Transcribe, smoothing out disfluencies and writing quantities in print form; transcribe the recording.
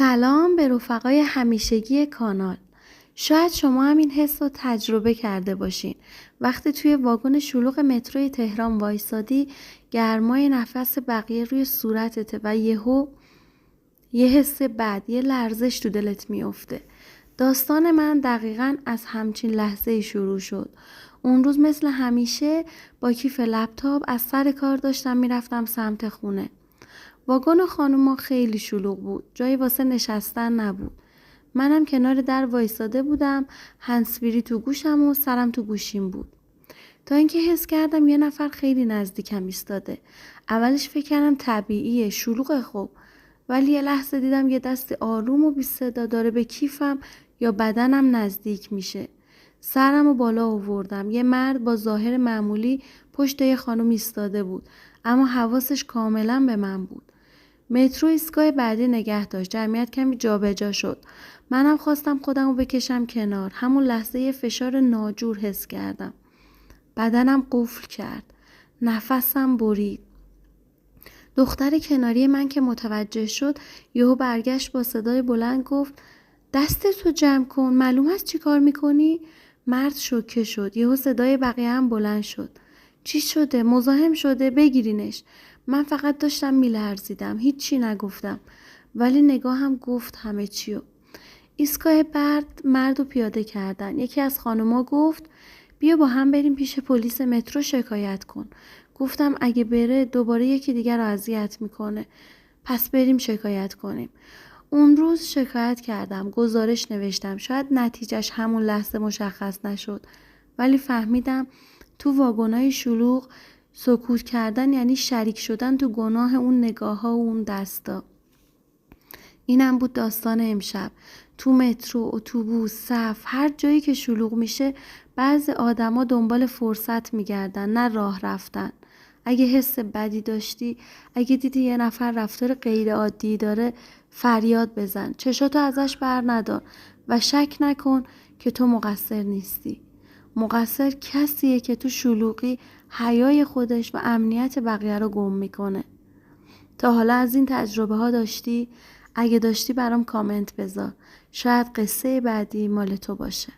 سلام به رفقای همیشگی کانال. شاید شما هم این حس رو تجربه کرده باشین. وقتی توی واگن شلوغ متروی تهران وایسادی، گرمای نفس بقیه روی صورتته و یه حس بد، یه لرزش تو دلت میفته. داستان من دقیقاً از همچین لحظه‌ای شروع شد. اون روز مثل همیشه با کیف لپتاپ از سر کار داشتم میرفتم سمت خونه. واگن خانوما خیلی شلوغ بود. جایی واسه نشستن نبود. منم کنار در وایساده بودم، هندزفری تو گوشم و سرم تو گوشیم بود. تا اینکه حس کردم یه نفر خیلی نزدیکم ایستاده. اولش فکر کردم طبیعیه، شلوغه خب. ولی یه لحظه دیدم یه دست آروم و بی صدا داره به کیفم یا بدنم نزدیک میشه. سرم رو بالا آوردم. یه مرد با ظاهر معمولی پشت یه خانم ایستاده بود، اما حواسش کاملا به من بود. مترو ایستگاه بعدی نگه داشت. جمعیت کمی جابجا شد. منم خواستم خودم رو بکشم کنار. همون لحظه یه فشار ناجور حس کردم. بدنم قفل کرد. نفسم برید. دختر کناری من که متوجه شد یهو برگشت با صدای بلند گفت دستتو جمع کن، معلوم هست چی کار میکنی؟ مرد شوکه شد. یهو صدای بقیه هم بلند شد. چی شده؟ مزاحم شده؟ بگیرینش. من فقط داشتم میلرزیدم. هیچی نگفتم. ولی نگاهم گفت همه چیو. ایستگاه بعد مردو پیاده کردن. یکی از خانوما گفت بیا با هم بریم پیش پلیس مترو شکایت کن. گفتم اگه بره دوباره یکی دیگر رو اذیت میکنه. پس بریم شکایت کنیم. اون روز شکایت کردم. گزارش نوشتم. شاید نتیجهش همون لحظه مشخص نشد. ولی فهمیدم تو واگنای شلوغ سکوت کردن یعنی شریک شدن تو گناه اون نگاه‌ها و اون دستا. اینم بود داستان امشب. تو مترو، اتوبوس، صف، هر جایی که شلوغ میشه بعضی آدما دنبال فرصت میگردن، نه راه رفتن. اگه حس بدی داشتی، اگه دیدی یه نفر رفتار غیر عادی داره، فریاد بزن. چشاتو ازش بر ندار و شک نکن که تو مقصر نیستی. مقصر کسیه که تو شلوغی حیای خودش و امنیت بقیه رو گم میکنه. تا حالا از این تجربه ها داشتی؟ اگه داشتی برام کامنت بذار. شاید قصه بعدی مال تو باشه.